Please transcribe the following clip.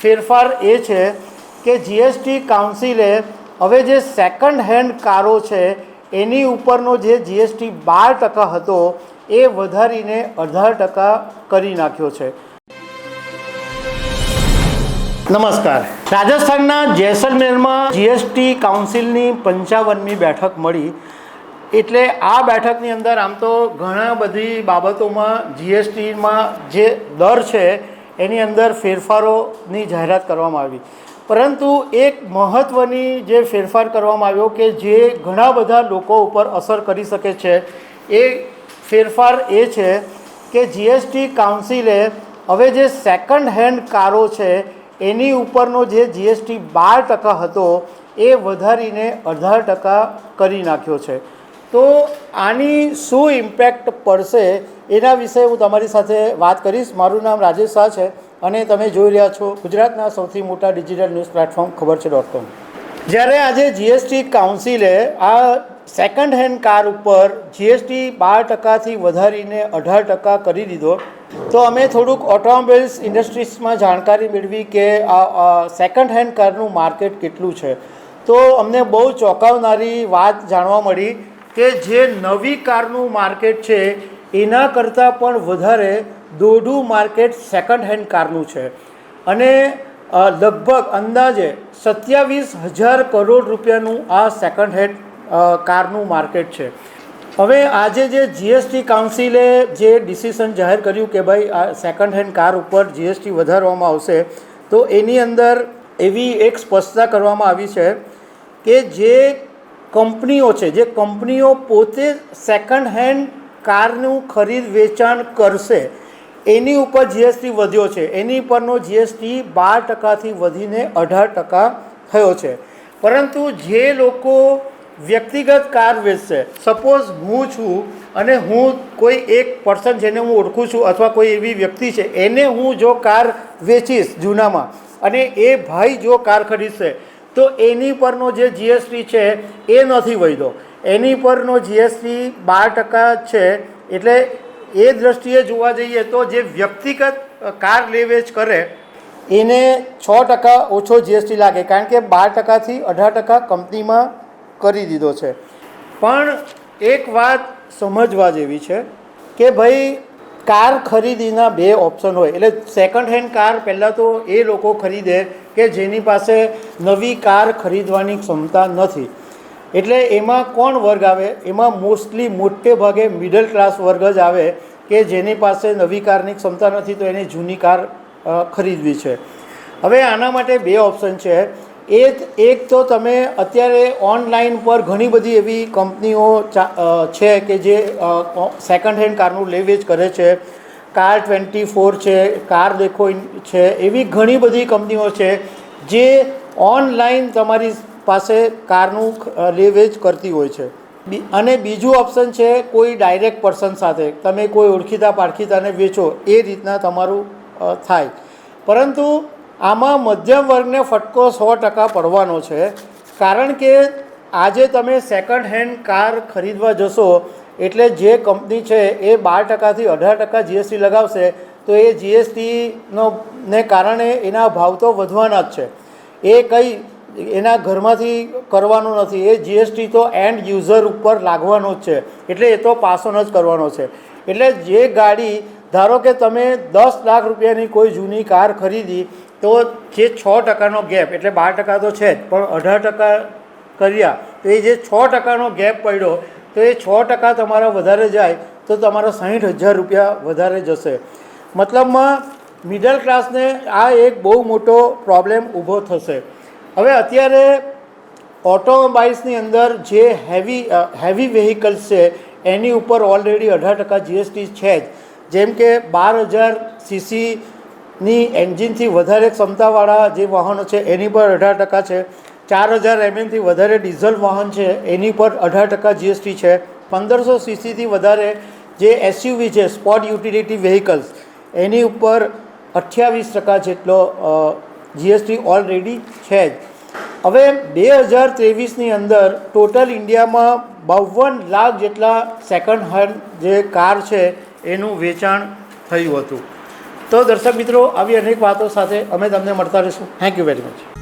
ફેરફાર એ છે કે જીએસટી કાઉન્સિલે હવે જે સેકન્ડ હેન્ડ કારો છે એની ઉપરનો જે જીએસટી 12% હતો એ વધારીને 18% કરી નાખ્યો છે। નમસ્કાર। રાજસ્થાનના જેસલમેરમાં જીએસટી કાઉન્સિલની 55મી બેઠક મળી। એટલે આ બેઠકની અંદર આમ તો ઘણા બધી બાબતોમાં જીએસટીમાં જે દર છે એની અંદર ફેરફારોની જાહેરાત કરવામાં આવી, પરંતુ એક મહત્ત્વની જે ફેરફાર કરવામાં આવ્યો કે જે ઘણા બધા લોકો ઉપર અસર કરી શકે છે, એ ફેરફાર એ છે કે જીએસટી કાઉન્સિલે હવે જે સેકન્ડ હેન્ડ કારો છે એની ઉપરનો જે જીએસટી 12% હતો એ વધારીને 18% કરી નાખ્યો છે। તો આની શું ઇમ્પેક્ટ પડશે એના વિશે હું તમારી સાથે વાત કરીશ। મારું નામ રાજેશ શાહ છે અને તમે જોઈ રહ્યા છો ગુજરાતના સૌથી મોટા ડિજિટલ ન્યૂઝ પ્લેટફોર્મ ખબરછે.com। જ્યારે આજે જીએસટી કાઉન્સિલે આ સેકન્ડ હેન્ડ કાર ઉપર જીએસટી 12%થી વધારીને 18% કરી દીધો, તો અમે થોડુંક ઓટોમોબાઈલ્સ ઇન્ડસ્ટ્રીઝમાં જાણકારી મેળવી કે આ સેકન્ડ હેન્ડ કારનું માર્કેટ કેટલું છે। તો અમને બહુ ચોંકાવનારી વાત જાણવા મળી કે જે નવી કારનું માર્કેટ છે એના કરતાં પણ વધારે દોઢું માર્કેટ સેકન્ડ હેન્ડ કારનું છે અને લગભગ અંદાજે 27,000 કરોડ રૂપિયાનું આ સેકન્ડ હેન્ડ કારનું માર્કેટ છે। હવે આજે જે જીએસટી કાઉન્સિલે જે ડિસિઝન જાહેર કર્યું કે ભાઈ આ સેકન્ડ હેન્ડ કાર ઉપર જીએસટી વધારવામાં આવશે, તો એની અંદર એવી એક સ્પષ્ટતા કરવામાં આવી છે કે જે કંપનીઓ છે, જે કંપનીઓ પોતે સેકન્ડ હેન્ડ કારનું ખરીદ વેચાણ કરશે એની ઉપર જીએસટી વધ્યો છે, એની પરનો જીએસટી 12%થી વધીને 18% થયો છે। પરંતુ જે લોકો વ્યક્તિગત કાર વેચશે, સપોઝ હું છું અને હું કોઈ એક પર્સન જેને હું ઓળખું છું અથવા કોઈ એવી વ્યક્તિ છે એને હું જો કાર વેચીશ જૂનામાં અને એ ભાઈ જો કાર ખરીદશે તો એની પરનો જે જીએસટી છે એ નથી વધ્યો, એની પરનો જીએસટી 12% છે। એટલે એ દૃષ્ટિએ જોવા જઈએ તો જે વ્યક્તિગત કાર લે વેચ કરે એને 6% ઓછો જીએસટી લાગે, કારણ કે 12%થી 18% કંપનીમાં કરી દીધો છે। પણ એક વાત સમજવા જેવી છે કે ભાઈ કાર ખરીદીના બે ઓપ્શન હોય। એટલે સેકન્ડ હેન્ડ કાર પહેલાં તો એ લોકો ખરીદે કે જેની પાસે નવી કાર ખરીદવાની ક્ષમતા નથી। એટલે એમાં કોણ વર્ગ આવે? એમાં મોસ્ટલી મોટે ભાગે મિડલ ક્લાસ વર્ગ જ આવે કે જેની પાસે નવી કારની ક્ષમતા નથી, તો એને જૂની કાર ખરીદવી છે। હવે આના માટે બે ઓપ્શન છે। એક તો તમે અત્યારે ઓનલાઈન પર ઘણી બધી એવી કંપનીઓ છે કે જે સેકન્ડ હેન્ડ કારનું લે વેચ કરે છે। કાર24 છે, કાર દેખો છે, એવી ઘણી બધી કંપનીઓ છે જે ઓનલાઈન તમારી પાસે કારનું લે વેચ કરતી હોય છે। અને બીજું ઓપ્શન છે કોઈ ડાયરેક્ટ પર્સન સાથે તમે કોઈ ઓળખીતા પારખીતાને વેચો, એ રીતના તમારું થાય। પરંતુ આમાં મધ્યમ વર્ગને ફટકો 100% પડવાનો છે, કારણ કે આજે તમે સેકન્ડ હેન્ડ કાર ખરીદવા જશો એટલે જે કંપની છે એ 12%થી 18% જીએસટી લગાવશે, તો એ જીએસટીને કારણે એના ભાવ તો વધવાના જ છે। એ કંઈ એના ઘરમાંથી કરવાનું નથી, એ જીએસટી તો એન્ડ યુઝર ઉપર લાગવાનો જ છે, એટલે એ તો પાસ ઓન જ કરવાનો છે। એટલે જે ગાડી, ધારો કે તમે 10 લાખ રૂપિયાની કોઈ જૂની કાર ખરીદી, તો જે 6%નો ગેપ, એટલે 12% તો છે જ, પણ 18% કર્યા તો એ જે 6%નો ગેપ પડ્યો, તો એ 6% તમારા વધારે જાય તો તમારા 60,000 રૂપિયા વધારે જશે। મતલબમાં મિડલ ક્લાસને આ એક બહુ મોટો પ્રોબ્લેમ ઊભો થશે। હવે અત્યારે ઓટોમોબાઈલ્સની અંદર જે હેવી વ્હીકલ્સ છે એની ઉપર ઓલરેડી 18% જીએસટી છે જ। જેમ કે 12,000 સીસીની એન્જિનથી વધારે ક્ષમતાવાળા જે વાહનો છે એની પર 18% છે। 4,000 એમએમથી વધારે ડીઝલ વાહન છે એની પર 18% જીએસટી છે। 1,500 સીસીથી વધારે જે એસયુવી છે, સ્પોર્ટ યુટિલિટી વ્હીકલ્સ, એની ઉપર 28% જેટલો જીએસટી ઓલરેડી છે જ। હવે 2023ની અંદર ટોટલ ઇન્ડિયામાં 52 લાખ જેટલા સેકન્ડ હેન્ડ જે કાર છે એનું વેચાણ થયું હતું। તો દર્શક મિત્રો, આવી અનેક વાતો સાથે અમે તમને મળતા રહીશું. Thank you very much.